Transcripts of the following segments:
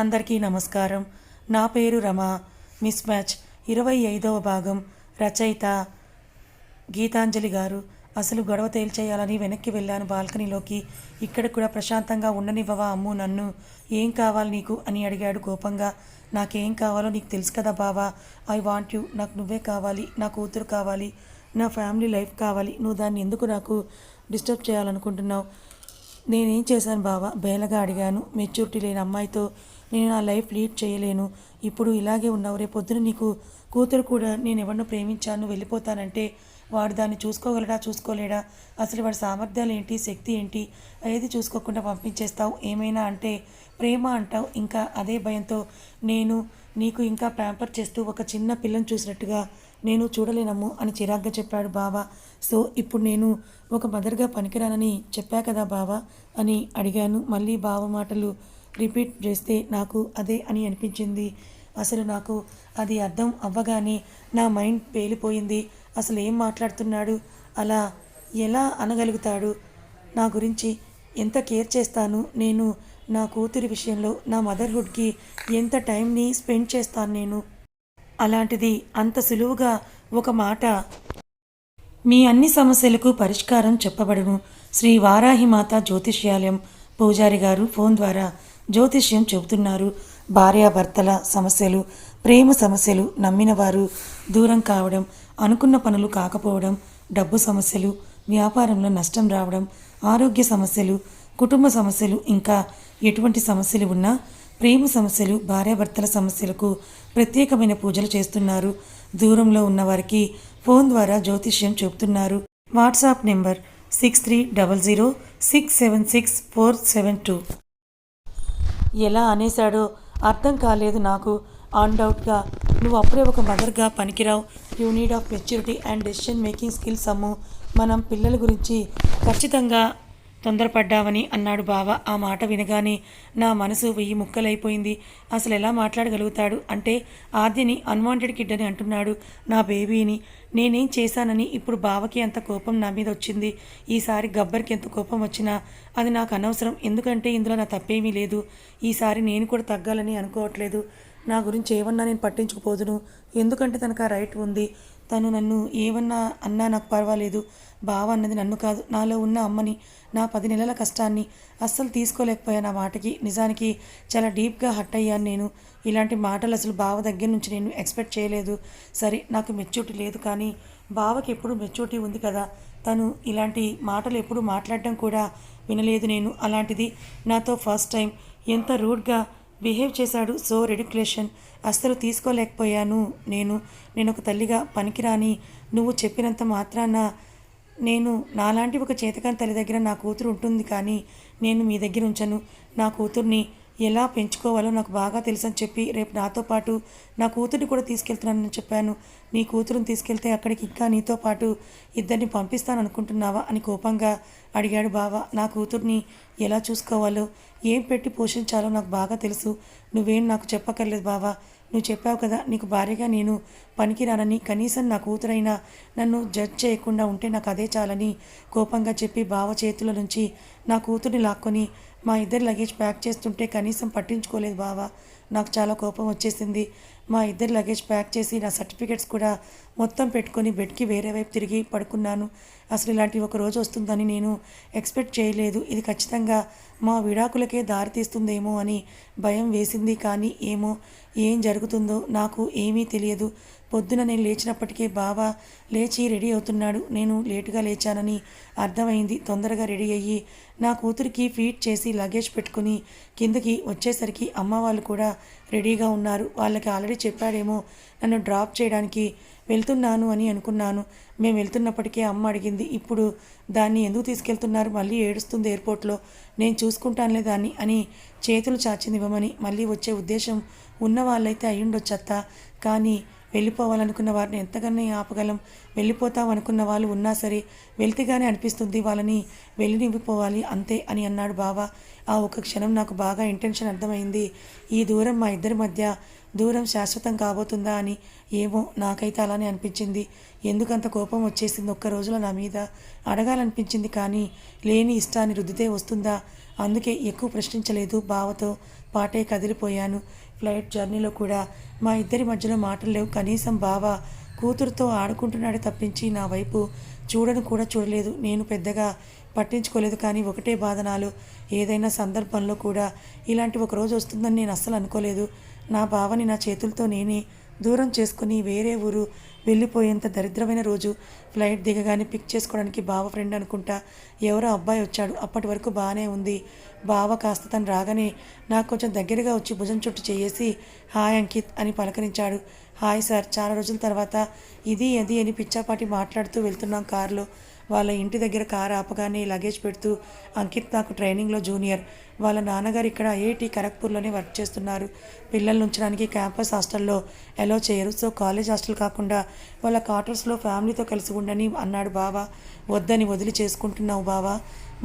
అందరికీ నమస్కారం. నా పేరు రమ. మిస్ మ్యాచ్ 25వ భాగం. రచయిత గీతాంజలి గారు. అసలు గొడవ తేల్చేయాలని వెనక్కి వెళ్ళాను బాల్కనీలోకి. ఇక్కడ కూడా ప్రశాంతంగా ఉండనివ్వవా అమ్ము నన్ను? ఏం కావాలి నీకు అని అడిగాడు కోపంగా. నాకేం కావాలో నీకు తెలుసు కదా బావా. I want you. నాకు నువ్వే కావాలి. నా కూతురు కావాలి. నా ఫ్యామిలీ లైఫ్ కావాలి. నువ్వు దాన్ని ఎందుకు నాకు డిస్టర్బ్ చేయాలనుకుంటున్నావు? నేనేం చేశాను బావా? బేలగా అడిగాను. మెచ్యూరిటీ లేని అమ్మాయితో నేను నా లైఫ్ లీడ్ చేయలేను. ఇప్పుడు ఇలాగే ఉన్నావు. రేపొద్దున నీకు కూతురు కూడా నేను ఎవరినో ప్రేమించాను వెళ్ళిపోతానంటే వాడు దాన్ని చూసుకోగలడా చూసుకోలేడా? అసలు వాడి సామర్థ్యాలు ఏంటి, శక్తి ఏంటి? ఏది చూసుకోకుండా పంపించేస్తావు. ఏమైనా అంటే ప్రేమ అంటావు. ఇంకా అదే భయంతో నేను నీకు ఇంకా ప్యాంపర్ చేస్తూ ఒక చిన్న పిల్లని చూసినట్టుగా నేను చూడలేనమ్ము అని చిరాగ్గా చెప్పాడు బావ. సో ఇప్పుడు నేను ఒక మదర్గా పనికిరానని చెప్పా కదా బావ అని అడిగాను. మళ్ళీ బావ మాటలు రిపీట్ చేస్తే నాకు అదే అని అనిపించింది. అసలు నాకు అది అర్థం అవ్వగానే నా మైండ్ పేలిపోయింది. అసలు ఏం మాట్లాడుతున్నాడు? అలా ఎలా అనగలుగుతాడు? నా గురించి ఎంత కేర్ చేస్తాను నేను. నా కూతురి విషయంలో నా మదర్హుడ్కి ఎంత టైంని స్పెండ్ చేస్తాను నేను. అలాంటిది అంత సులువుగా ఒక మాట మీ అన్ని సమస్యలకు పరిష్కారం చెప్పబడును. శ్రీ వారాహిమాత జ్యోతిష్యాలయం పూజారి గారు ఫోన్ ద్వారా జ్యోతిష్యం చెబుతున్నారు. భార్యాభర్తల సమస్యలు, ప్రేమ సమస్యలు, నమ్మిన వారు దూరం కావడం, అనుకున్న పనులు కాకపోవడం, డబ్బు సమస్యలు, వ్యాపారంలో నష్టం రావడం, ఆరోగ్య సమస్యలు, కుటుంబ సమస్యలు, ఇంకా ఎటువంటి సమస్యలు ఉన్నా, ప్రేమ సమస్యలు, భార్యాభర్తల సమస్యలకు ప్రత్యేకమైన పూజలు చేస్తున్నారు. దూరంలో ఉన్నవారికి ఫోన్ ద్వారా జ్యోతిష్యం చెబుతున్నారు. WhatsApp number 6300676472. ఎలా అనేశాడో అర్థం కాలేదు నాకు. అన్డౌట్గా నువ్వు అప్పుడే ఒక మదర్గా పనికిరావు. You need of maturity and decision making skills అమ్ము. మనం పిల్లల గురించి ఖచ్చితంగా తొందరపడ్డావని అన్నాడు బావ. ఆ మాట వినగానే నా మనసు 1000 ముక్కలైపోయింది. అసలు ఎలా మాట్లాడగలుగుతాడు? అంటే ఆద్యని అన్వాంటెడ్ కిడ్ అని అంటున్నాడు. నా బేబీని నేనేం చేశానని ఇప్పుడు బావకి అంత కోపం నా మీద వచ్చింది. ఈసారి గబ్బర్కి ఎంత కోపం వచ్చినా అది నాకు అనవసరం. ఎందుకంటే ఇందులో నా తప్పేమీ లేదు. ఈసారి నేను కూడా తగ్గాలని అనుకోవట్లేదు. నా గురించి ఏమన్నా నేను పట్టించుకుపోదును. ఎందుకంటే తనకు ఆ రైట్ ఉంది. తను నన్ను ఏమన్నా అన్నా నాకు పర్వాలేదు. బావ అన్నది నన్ను కాదు, నాలో ఉన్న అమ్మని, నా 10 నెలల కష్టాన్ని అస్సలు తీసుకోలేకపోయాను ఆ మాటకి. నిజానికి చాలా డీప్గా హర్ట్ అయ్యాను నేను. ఇలాంటి మాటలు అసలు బావ దగ్గర నుంచి నేను ఎక్స్పెక్ట్ చేయలేదు. సరే నాకు మెచ్యూరిటీ లేదు, కానీ బావకి ఎప్పుడు మెచ్యూరిటీ ఉంది కదా. తను ఇలాంటి మాటలు ఎప్పుడు మాట్లాడడం కూడా వినలేదు నేను. అలాంటిది నాతో ఫస్ట్ టైం ఎంత రూడ్గా బిహేవ్ చేశాడు. సో రెడిక్యులేషన్ అస్సలు తీసుకోలేకపోయాను నేను. నేను ఒక తల్లిగా పనికిరాని నువ్వు చెప్పినంత మాత్రాన నేను నాలాంటి ఒక చేతకాని తల్లి దగ్గర నా కూతురు ఉంటుంది, కానీ నేను మీ దగ్గర ఉంచను. నా కూతుర్ని ఎలా పెంచుకోవాలో నాకు బాగా తెలుసని చెప్పి రేపు నాతో పాటు నా కూతుర్ని కూడా తీసుకెళ్తున్నానని చెప్పాను. నీ కూతురుని తీసుకెళ్తే అక్కడికి ఇంకా నీతో పాటు ఇద్దరిని పంపిస్తాను అనుకుంటున్నావా అని కోపంగా అడిగాడు బావ. నా కూతుర్ని ఎలా చూసుకోవాలో, ఏం పెట్టి పోషించాలో నాకు బాగా తెలుసు. నువ్వేం నాకు చెప్పక్కర్లేదు బావా. నువ్వు చెప్పావు కదా నీకు భార్యగా నేను పనికిరానని. కనీసం నా కూతురైనా నన్ను జడ్జ్ చేయకుండా ఉంటే నాకు అదే చాలని కోపంగా చెప్పి బావ చేతుల నుంచి నా కూతుర్ని లాక్కొని మా ఇద్దరి లగేజ్ ప్యాక్ చేస్తుంటే కనీసం పట్టించుకోలేదు బావ. నాకు చాలా కోపం వచ్చేసింది. మా ఇద్దరి లగేజ్ ప్యాక్ చేసి నా సర్టిఫికెట్స్ కూడా మొత్తం పెట్టుకొని బెడ్కి వేరే వైపు తిరిగి పడుకున్నాను. అసలు ఇలాంటి ఒక రోజు వస్తుందని నేను ఎక్స్పెక్ట్ చేయలేదు. ఇది ఖచ్చితంగా మా విడాకులకే దారితీస్తుందేమో అని భయం వేసింది. కానీ ఏమో ఏం జరుగుతుందో నాకు ఏమీ తెలియదు. పొద్దున నేను లేచినప్పటికీ బావ లేచి రెడీ అవుతున్నాడు. నేను లేటుగా లేచానని అర్థమైంది. తొందరగా రెడీ అయ్యి నా కూతురికి ఫీడ్ చేసి లగేజ్ పెట్టుకుని కిందకి వచ్చేసరికి అమ్మ వాళ్ళు కూడా రెడీగా ఉన్నారు. వాళ్ళకి ఆల్రెడీ చెప్పాడేమో నన్ను డ్రాప్ చేయడానికి వెళ్తున్నాను అని అనుకున్నాను. మేము వెళ్తున్నప్పటికీ అమ్మ అడిగింది, ఇప్పుడు దాన్ని ఎందుకు తీసుకెళ్తున్నారు? మళ్ళీ ఏడుస్తుంది ఎయిర్పోర్ట్లో. నేను చూసుకుంటానులే దాన్ని అని చేతులు చాచింది ఇవ్వమని. మళ్ళీ వచ్చే ఉద్దేశం ఉన్న వాళ్ళైతే అయ్యుండొచ్చత్తా, కానీ వెళ్ళిపోవాలనుకున్న వారిని ఎంతగానో ఆపగలం. వెళ్ళిపోతాం అనుకున్న వాళ్ళు ఉన్నా సరే వెళ్తేగానే అనిపిస్తుంది వాళ్ళని వెళ్ళినివ్విపోవాలి అంతే అని అన్నాడు బావ. ఆ ఒక క్షణం నాకు బాగా ఇంటెన్షన్ అర్థమైంది. ఈ దూరం మా ఇద్దరి మధ్య దూరం శాశ్వతం కాబోతుందా అని. ఏమో నాకైతే అలానే అనిపించింది. ఎందుకంత కోపం వచ్చేసింది ఒక్క రోజులో నా మీద అడగాలనిపించింది, కానీ లేని ఇష్టాన్ని రుద్దితే వస్తుందా అందుకే ఎక్కువ ప్రశ్నించలేదు. బావతో పాటే కదిలిపోయాను. ఫ్లైట్ జర్నీలో కూడా మా ఇద్దరి మధ్యలో మాటలు లేవు. కనీసం బావ కూతురుతో ఆడుకుంటున్నాడు తప్పించి నా వైపు చూడను కూడా చూడలేదు. నేను పెద్దగా పట్టించుకోలేదు. కానీ ఒకటే బాధ నాలో. ఏదైనా సందర్భంలో కూడా ఇలాంటి ఒక రోజు వస్తుందని నేను అస్సలు అనుకోలేదు. నా బావని నా చేతులతో నేనే దూరం చేసుకుని వేరే ఊరు వెళ్ళిపోయేంత దరిద్రమైన రోజు. ఫ్లైట్ దిగగానే పిక్ చేసుకోవడానికి బావ ఫ్రెండ్ అనుకుంటా ఎవరో అబ్బాయి వచ్చాడు. అప్పటి వరకు బాగానే ఉంది. బావ కాస్త తను రాగానే నాకు కొంచెం దగ్గరగా వచ్చి భుజం చుట్టూ చేసి హాయ్ అంకిత్ అని పలకరించాడు. హాయ్ సార్, చాలా రోజుల తర్వాత ఇది అది అని పిచ్చాపాటి మాట్లాడుతూ వెళ్తున్నాం కారులో. వాళ్ళ ఇంటి దగ్గర కారు ఆపగానే లగేజ్ పెడుతూ అంకిత్ నాకు ట్రైనింగ్లో జూనియర్. వాళ్ళ నాన్నగారు ఇక్కడ ఐఐటి ఖరగ్పూర్లోనే వర్క్ చేస్తున్నారు. పిల్లల్ని ఉంచడానికి క్యాంపస్ హాస్టల్లో అలో చేయరు. సో కాలేజ్ హాస్టల్ కాకుండా వాళ్ళ క్వార్టర్స్లో ఫ్యామిలీతో కలిసి ఉండని అన్నాడు బావ. వద్దని వదిలి చేసుకుంటున్నావు బావా,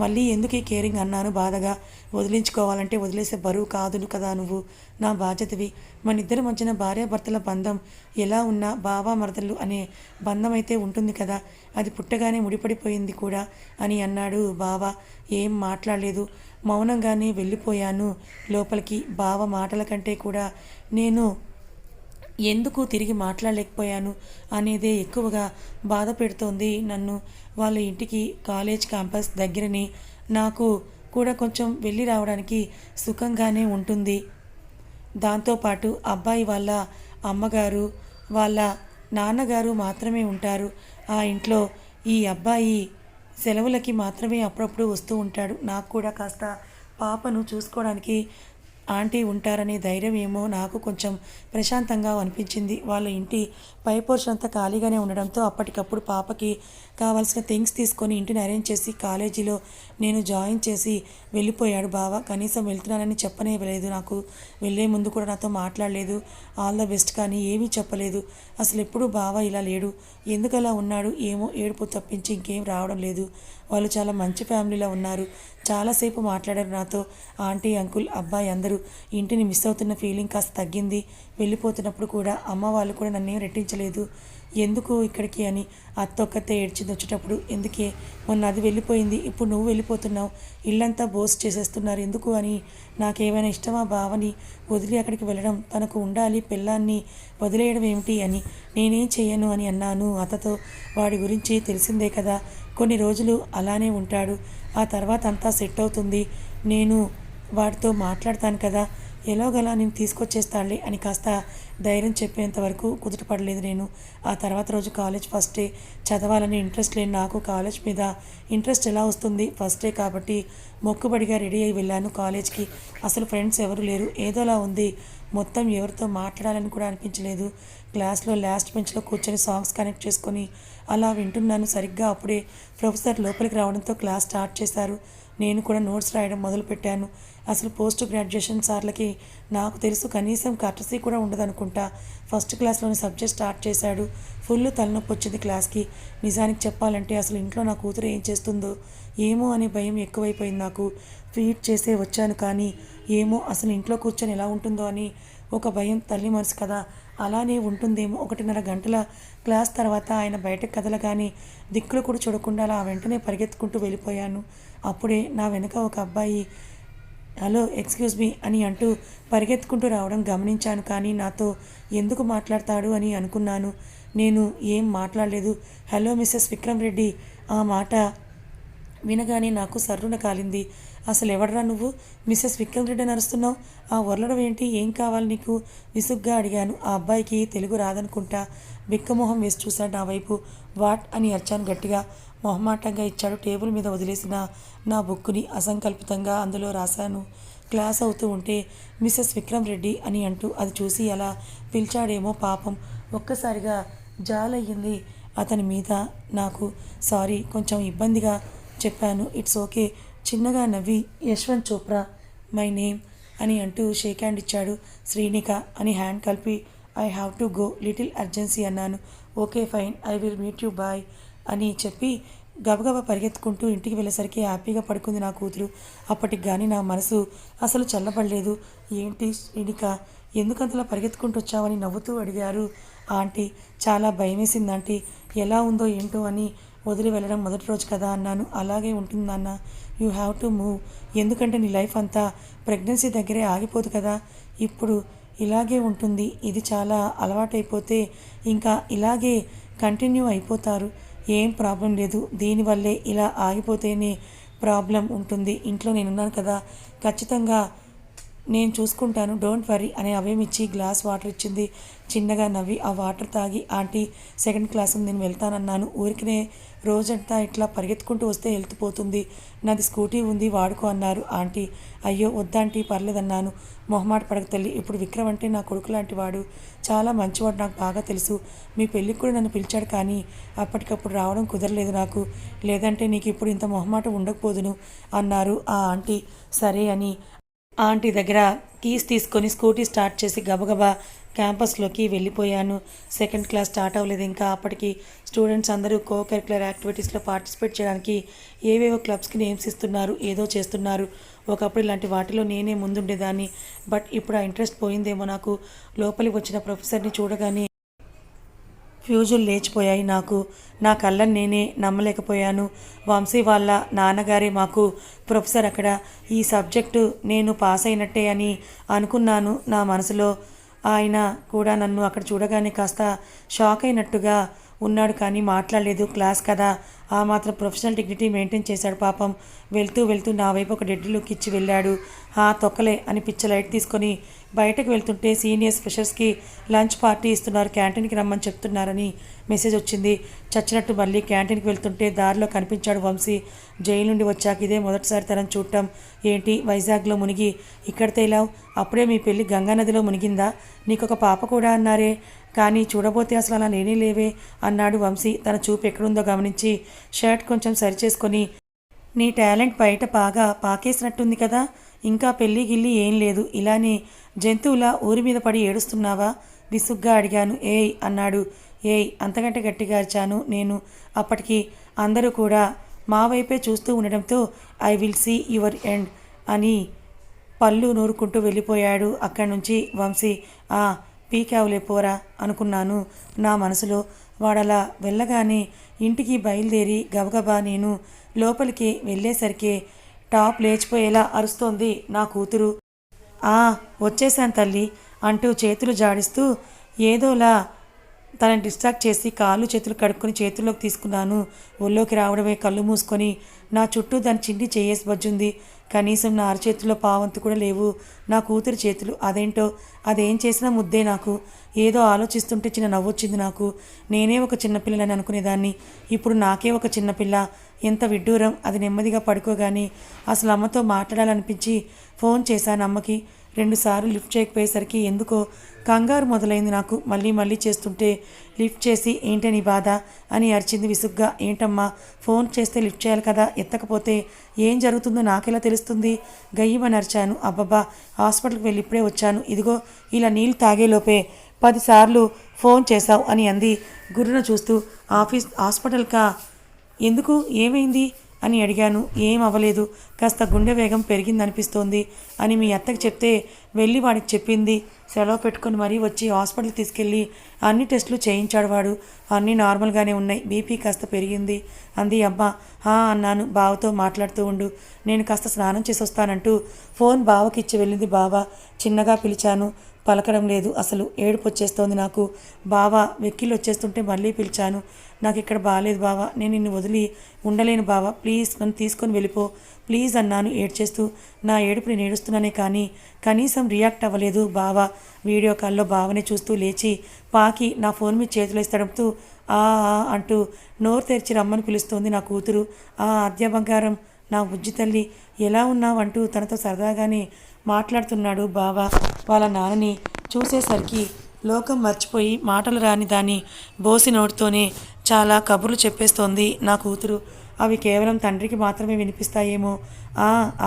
మళ్ళీ ఎందుకు ఈ కేరింగ్ అన్నాను బాధగా. వదిలించుకోవాలంటే వదిలేసే బరువు కాదు కదా నువ్వు, నా బాధ్యతవి. మనిద్దరి మధ్యన భార్యాభర్తల బంధం ఎలా ఉన్నా బావా మరదలు అనే బంధం అయితే ఉంటుంది కదా, అది పుట్టగానే ముడిపడిపోయింది కూడా అని అన్నాడు బావ. ఏం మాట్లాడలేదు, మౌనంగానే వెళ్ళిపోయాను లోపలికి. బావ మాటల కంటే కూడా నేను ఎందుకు తిరిగి మాట్లాడలేకపోయాను అనేదే ఎక్కువగా బాధ పెడుతోంది నన్ను. వాళ్ళ ఇంటికి కాలేజ్ క్యాంపస్ దగ్గరని, నాకు కూడా కొంచెం వెళ్ళి రావడానికి సుఖంగానే ఉంటుంది. దాంతోపాటు అబ్బాయి వాళ్ళ అమ్మగారు వాళ్ళ నాన్నగారు మాత్రమే ఉంటారు ఆ ఇంట్లో. ఈ అబ్బాయి సెలవులకి మాత్రమే అప్పుడప్పుడు వస్తూ ఉంటాడు. నాకు కూడా కాస్త పాపను చూసుకోవడానికి ఆంటీ ఉంటారనే ధైర్యం ఏమో నాకు కొంచెం ప్రశాంతంగా అనిపించింది. వాళ్ళ ఇంటి పై పోర్షన్ అంతా ఖాళీగానే ఉండడంతో అప్పటికప్పుడు పాపకి కావాల్సిన థింగ్స్ తీసుకొని ఇంటిని అరేంజ్ చేసి కాలేజీలో నేను జాయిన్ చేసి వెళ్ళిపోయాడు బావ. కనీసం వెళ్తున్నానని చెప్పనే లేదు నాకు. వెళ్ళే ముందు కూడా నాతో మాట్లాడలేదు, ఆల్ ద బెస్ట్ కానీ ఏమీ చెప్పలేదు. అసలు ఎప్పుడూ బావ ఇలా లేడు. ఎందుకలా ఉన్నాడు ఏమో, ఏడుపు తప్పించి ఇంకేం రావడం లేదు. వాళ్ళు చాలా మంచి ఫ్యామిలీలో ఉన్నారు. చాలాసేపు మాట్లాడారు నాతో. ఆంటీ, అంకుల్, అబ్బాయి అందరూ. ఇంటిని మిస్ అవుతున్న ఫీలింగ్ కాస్త తగ్గింది. వెళ్ళిపోతున్నప్పుడు కూడా అమ్మ వాళ్ళు కూడా నన్నేం రెట్టించలేదు. ఎందుకు ఇక్కడికి అని అత్తొక్కతే ఏడ్చింది వచ్చేటప్పుడు. ఎందుకే, మొన్న అది వెళ్ళిపోయింది, ఇప్పుడు నువ్వు వెళ్ళిపోతున్నావు, ఇల్లంతా బోస్ చేసేస్తున్నారు ఎందుకు అని. నాకేమైనా ఇష్టమా బావని వదిలి అక్కడికి వెళ్ళడం? తనకు ఉండాలి, పిల్లాన్ని వదిలేయడం ఏమిటి అని. నేనేం చేయను అని అన్నాను అతతో. వాడి గురించి తెలిసిందే కదా, కొన్ని రోజులు అలానే ఉంటాడు, ఆ తర్వాత అంతా సెట్ అవుతుంది. నేను వాడితో మాట్లాడతాను కదా, ఎలాగలా నేను తీసుకొచ్చేస్తానులే అని కాస్త ధైర్యం చెప్పేంత వరకు కుదుటపడలేదు నేను. ఆ తర్వాత రోజు కాలేజ్ ఫస్ట్ డే. చదవాలని ఇంట్రెస్ట్ లేని నాకు కాలేజ్ మీద ఇంట్రెస్ట్ ఎలా వస్తుంది? ఫస్ట్ డే కాబట్టి మొక్కుబడిగా రెడీ అయి వెళ్ళాను కాలేజ్కి. అసలు ఫ్రెండ్స్ ఎవరు లేరు, ఏదోలా ఉంది. మొత్తం ఎవరితో మాట్లాడాలని కూడా అనిపించలేదు. క్లాస్లో లాస్ట్ బెంచ్లో కూర్చొని సాంగ్స్ కనెక్ట్ చేసుకొని అలా వింటున్నాను. సరిగ్గా అప్పుడే ప్రొఫెసర్ లోపలికి రావడంతో క్లాస్ స్టార్ట్ చేశారు. నేను కూడా నోట్స్ రాయడం మొదలుపెట్టాను. అసలు పోస్ట్ గ్రాడ్యుయేషన్ సార్లకి నాకు తెలుసు కనీసం కర్టసీ కూడా ఉండదనుకుంటా. ఫస్ట్ క్లాస్లోని సబ్జెక్ట్ స్టార్ట్ చేశాడు. ఫుల్ తలనొప్పి వచ్చింది క్లాస్కి. నిజానికి చెప్పాలంటే అసలు ఇంట్లో నా కూతురు ఏం చేస్తుందో ఏమో అనే భయం ఎక్కువైపోయింది నాకు. ఫీడ్ చేసే వచ్చాను కానీ ఏమో అసలు ఇంట్లో కూర్చొని ఎలా ఉంటుందో అని ఒక భయం. తల్లి మనసు కదా, అలానే ఉంటుందేమో. 1:30 గంటల క్లాస్ తర్వాత ఆయన బయటకు కదలగానే దిక్కులు కూడా చూడకుండా అలా వెంటనే పరిగెత్తుకుంటూ వెళ్ళిపోయాను. అప్పుడే నా వెనుక ఒక అబ్బాయి హలో ఎక్స్క్యూజ్ మీ అని అంటూ పరిగెత్తుకుంటూ రావడం గమనించాను. కానీ నాతో ఎందుకు మాట్లాడతాడు అని అనుకున్నాను. నేను ఏం మాట్లాడలేదు. Hello missus Vikram Reddy. ఆ మాట వినగానే నాకు సర్రున కాలింది. అసలు ఎవడరా నువ్వు? మిస్సెస్ విక్రమ్ రెడ్డి అని అరుస్తున్నావు? ఆ వర్లడం ఏంటి? ఏం కావాలి నీకు? విసుగ్గా అడిగాను. ఆ అబ్బాయికి తెలుగు రాదనుకుంటా. బిక్కమొహం వేసి చూశాడు నా వైపు. వాట్ అని అరిచాను గట్టిగా. మొహమాటంగా ఇచ్చాడు టేబుల్ మీద వదిలేసిన నా బుక్కుని. అసంకల్పితంగా అందులో రాశాను. క్లాస్ అవుతూ ఉంటే మిస్సెస్ విక్రమ్ రెడ్డి అని అంటూ అది చూసి అలా పిలిచాడేమో పాపం. ఒక్కసారిగా జాలయ్యింది అతని మీద నాకు. సారీ, కొంచెం ఇబ్బందిగా చెప్పాను. It's okay. చిన్నగా నవ్వి యశ్వంత్ చోప్రా మై నేమ్ అని అంటూ షేక్ హ్యాండ్ ఇచ్చాడు. శ్రీనిక అని హ్యాండ్ కలిపి I have to go, little urgency అన్నాను. Okay fine, I will meet you bye అని చెప్పి గబగబా పరిగెత్తుకుంటూ ఇంటికి వెళ్ళేసరికి హ్యాపీగా పడుకుంది నా కూతురు. అప్పటికి కానీ నా మనసు అసలు చల్లబడలేదు. ఏంటి శ్రీనిక, ఎందుకంతలా పరిగెత్తుకుంటూ వచ్చావని నవ్వుతూ అడిగారు ఆంటీ. చాలా భయమేసింది ఆంటీ, ఎలా ఉందో ఏంటో అని. వదిలి వెళ్ళడం మొదటి రోజు కదా అన్నాను. అలాగే ఉంటుంది నాన్న, యూ హ్యావ్ టు మూవ్. ఎందుకంటే నీ లైఫ్ అంతా ప్రెగ్నెన్సీ దగ్గరే ఆగిపోదు కదా. ఇప్పుడు ఇలాగే ఉంటుంది. ఇది చాలా అలవాటైపోతే ఇంకా ఇలాగే కంటిన్యూ అయిపోతారు. ఏం ప్రాబ్లం లేదు. దీనివల్లే ఇలా ఆగిపోతేనే ప్రాబ్లం ఉంటుంది. ఇంట్లో నేనున్నాను కదా, ఖచ్చితంగా నేను చూసుకుంటాను, డోంట్ వరీ అని అవేమిచ్చి గ్లాస్ వాటర్ ఇచ్చింది. చిన్నగా నవ్వి ఆ వాటర్ తాగి, ఆంటీ సెకండ్ క్లాస్కి నేను వెళ్తానన్నాను. ఊరికనే రోజంతా ఇట్లా పరిగెత్తుకుంటూ వస్తే హెల్త్ పోతుంది. నాది స్కూటీ ఉంది, వాడుకో అన్నారు ఆంటీ. అయ్యో వద్దాంటీ, పర్లేదన్నాను. మొహమాట పడక తల్లి. ఇప్పుడు విక్రమ్ అంటే నా కొడుకు లాంటి వాడు, చాలా మంచివాడు, నాకు బాగా తెలుసు. మీ పెళ్ళికి కూడా నన్ను పిలిచాడు, కానీ అప్పటికప్పుడు రావడం కుదరలేదు నాకు. లేదంటే నీకు ఇప్పుడు ఇంత మొహమాట ఉండకపోదును అన్నారు ఆ ఆంటీ. సరే అని ఆంటీ దగ్గర కీస్ తీసుకొని స్కూటీ స్టార్ట్ చేసి గబగబా క్యాంపస్లోకి వెళ్ళిపోయాను. సెకండ్ క్లాస్ స్టార్ట్ అవ్వలేదు ఇంకా. అప్పటికి స్టూడెంట్స్ అందరూ కో కరిక్యులర్ యాక్టివిటీస్లో పార్టిసిపేట్ చేయడానికి ఏవేవో క్లబ్స్కి నేమ్స్ ఇస్తున్నారు, ఏదో చేస్తున్నారు. ఒకప్పుడు ఇలాంటి వాటిలో నేనే ముందుండేదాన్ని. బట్ ఇప్పుడు ఆ ఇంట్రెస్ట్ పోయిందేమో నాకు. లోపలికి వచ్చిన ప్రొఫెసర్ని చూడగానే ఫ్యూజులు లేచిపోయాయి నాకు. నా కళ్ళని నేనే నమ్మలేకపోయాను. వంశీ వాళ్ళ నాన్నగారే మాకు ప్రొఫెసర్ అక్కడ. ఈ సబ్జెక్టు నేను పాస్ అయినట్టే అని అనుకున్నాను నా మనసులో. ఆయన కూడా నన్ను అక్కడ చూడగానే కాస్త షాక్ అయినట్టుగా ఉన్నాడు, కానీ మాట్లాడలేదు. క్లాస్ కదా, ఆ మాత్రం ప్రొఫెషనల్ డిగ్నిటీ మెయింటైన్ చేశాడు పాపం. వెళ్తూ వెళ్తూ నా వైపు ఒక డెడ్ లుక్ ఇచ్చి వెళ్ళాడు. తొక్కలే అని పిచ్చ లైట్ తీసుకొని బయటకు వెళ్తుంటే సీనియర్స్ ఫ్రెషర్స్కి లంచ్ పార్టీ ఇస్తున్నారు, క్యాంటీన్కి రమ్మని చెప్తున్నారని మెసేజ్ వచ్చింది. చచ్చినట్టు మళ్ళీ క్యాంటీన్కి వెళ్తుంటే దారిలో కనిపించాడు వంశీ. జైలు నుండి వచ్చాక ఇదే మొదటిసారి తనని చూడటం. ఏంటి వైజాగ్లో మునిగి ఇక్కడ తేలావు? అప్పుడే మీ పెళ్ళి గంగానదిలో మునిగిందా? నీకొక పాప కూడా అన్నారే, కానీ చూడబోతే అసలు అలా లేనే లేవే అన్నాడు వంశీ. తన చూపు ఎక్కడుందో గమనించి షర్ట్ కొంచెం సరిచేసుకొని, నీ టాలెంట్ బయట బాగా పాకేసినట్టుంది కదా, ఇంకా పెళ్ళి గిల్లి ఏం లేదు, ఇలానే జంతువులా ఊరి మీద పడి ఏడుస్తున్నావా? విసుగ్గా అడిగాను. ఏయ్ అన్నాడు. ఏయ్ అంతకంటే గట్టిగా అరిచాను నేను. అప్పటికి అందరూ కూడా మా వైపే చూస్తూ ఉండడంతో I will see your end అని పళ్ళు నూరుకుంటూ వెళ్ళిపోయాడు అక్కడి నుంచి వంశీ. పీకావులే పోరా అనుకున్నాను నా మనసులో. వాడలా వెళ్ళగానే ఇంటికి బయలుదేరి గబగబా నేను లోపలికి వెళ్ళేసరికి టాప్ లేచిపోయేలా అరుస్తోంది నా కూతురు. వచ్చేసాను తల్లి అంటూ చేతులు జాడిస్తూ ఏదోలా తనని డిస్ట్రాక్ట్ చేసి కాళ్ళు చేతులు కడుక్కొని చేతుల్లోకి తీసుకున్నాను. ఒళ్ళోకి రావడమే కళ్ళు మూసుకొని నా చుట్టూ దాని చిండి చేయేసి బజ్జుంది. కనీసం నా అరచేతిలో పావంతు కూడా లేవు నా కూతురి చేతులు. అదేంటో అదేం చేసినా ముద్దే నాకు. ఏదో ఆలోచిస్తుంటే చిన్న నవ్వొచ్చింది నాకు. నేనే ఒక చిన్నపిల్లని అనుకునేదాన్ని, ఇప్పుడు నాకే ఒక చిన్నపిల్ల. ఎంత విడ్డూరం. అది నెమ్మదిగా పడుకోగానే అసలు అమ్మతో మాట్లాడాలనిపించి ఫోన్ చేశాను అమ్మకి. 2 సార్లు లిఫ్ట్ చేయకపోయేసరికి ఎందుకో కంగారు మొదలైంది నాకు. మళ్ళీ మళ్ళీ చేస్తుంటే లిఫ్ట్ చేసి ఏంటే నీ బాధ అని అరిచింది విసుగ్గా. ఏంటమ్మా, ఫోన్ చేస్తే లిఫ్ట్ చేయాలి కదా, ఎత్తకపోతే ఏం జరుగుతుందో నాకెలా తెలుస్తుంది? గయ్యమని అరిచాను. అబ్బబ్బా, హాస్పిటల్కి వెళ్ళి ఇప్పుడే వచ్చాను, ఇదిగో ఇలా నీళ్ళు తాగేలోపే 10 సార్లు ఫోన్ చేశావు అని అంది గుర్రున చూస్తూ. హాస్పిటల్కా? ఎందుకు, ఏమైంది అని అడిగాను. ఏం అవ్వలేదు, కాస్త గుండె వేగం పెరిగిందనిపిస్తోంది అని మీ అత్తకి చెప్తే వెళ్ళి వాడికి చెప్పింది. సెలవు పెట్టుకొని మరీ వచ్చి హాస్పిటల్కి తీసుకెళ్ళి అన్ని టెస్టులు చేయించాడు వాడు. అన్నీ నార్మల్గానే ఉన్నాయి, బీపీ కాస్త పెరిగింది అంది అమ్మ. అన్నాను. బావతో మాట్లాడుతూ ఉండు, నేను కాస్త స్నానం చేసి వస్తానంటూ ఫోన్ బావకి ఇచ్చి వెళ్ళింది బావ. చిన్నగా పిలిచాను, పలకడం లేదు. అసలు ఏడుపు వచ్చేస్తోంది నాకు. బావ వెక్కిళ్ళు వచ్చేస్తుంటే మళ్ళీ పిలిచాను. నాకు ఇక్కడ బాగాలేదు బావ, నేను నిన్ను వదిలి ఉండలేను బావ, ప్లీజ్ నన్ను తీసుకొని వెళ్ళిపో ప్లీజ్ అన్నాను ఏడ్చేస్తూ. నా ఏడుపు నేను ఏడుస్తున్నానే కానీ కనీసం రియాక్ట్ అవ్వలేదు బావ. వీడియో కాల్లో బావని చూస్తూ లేచి పాకి నా ఫోన్ మీద చేతులు వేస్తడంతో అంటూ నోరు తెరిచి రమ్మని పిలుస్తోంది నా కూతురు. అద్య బంగారం, నా బుజ్జి తల్లి, ఎలా ఉన్నావు అంటూ తనతో సరదాగానే మాట్లాడుతున్నాడు బావ. వాళ్ళ నాన్నని చూసేసరికి లోకం మర్చిపోయి మాటలు రాని దాన్ని బోసి నోటితోనే చాలా కబుర్లు చెప్పేస్తోంది నా కూతురు. అవి కేవలం తండ్రికి మాత్రమే వినిపిస్తాయేమో.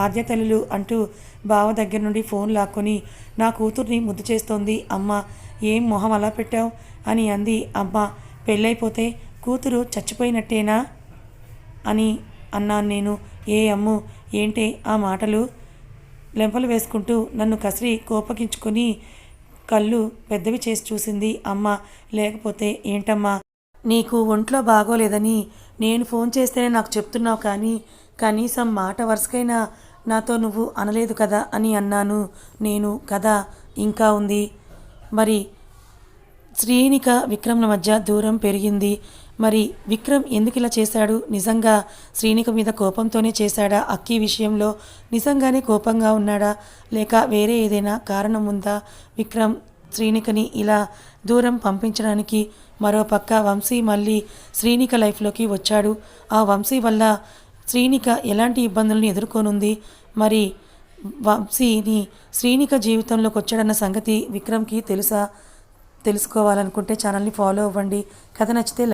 ఆద్య తల్లులు అంటూ బావ దగ్గర నుండి ఫోన్ లాక్కొని నా కూతుర్ని ముద్దు చేస్తోంది అమ్మ. ఏం మొహం అలా పెట్టావు అని అంది అమ్మ. పెళ్ళైపోతే కూతురు చచ్చిపోయినట్టేనా అని అన్నాను నేను. అమ్ము, ఏంటే ఆ మాటలు? లెంపలు వేసుకుంటూ నన్ను కసిరి కోపగించుకొని కళ్ళు పెద్దవి చేసి చూసింది అమ్మ. లేకపోతే ఏంటమ్మా, నీకు ఒంట్లో బాగోలేదని నేను ఫోన్ చేస్తేనే నాకు చెప్తున్నావు, కానీ కనీసం మాట వరుసకైనా నాతో నువ్వు అనలేదు కదా అని అన్నాను నేను. కదా ఇంకా ఉంది. మరి శ్రీనిక విక్రమ్ల మధ్య దూరం పెరిగింది. మరి విక్రమ్ ఎందుకు ఇలా చేశాడు? నిజంగా శ్రీనిక మీద కోపంతోనే చేశాడా? అక్కీ విషయంలో నిజంగానే కోపంగా ఉన్నాడా? లేక వేరే ఏదైనా కారణం ఉందా విక్రమ్ శ్రీనికని ఇలా దూరం పంపించడానికి? మరోపక్క వంశీ మళ్ళీ శ్రీనిక లైఫ్లోకి వచ్చాడు. ఆ వంశీ వల్ల శ్రీనిక ఎలాంటి ఇబ్బందులను ఎదుర్కొనుంది? మరి వంశీని శ్రీనిక జీవితంలోకి వచ్చాడన్న సంగతి విక్రమ్కి తెలుసా? తెలుసుకోవాలనుకుంటే ఛానల్ని ఫాలో అవ్వండి. కథ నచ్చితే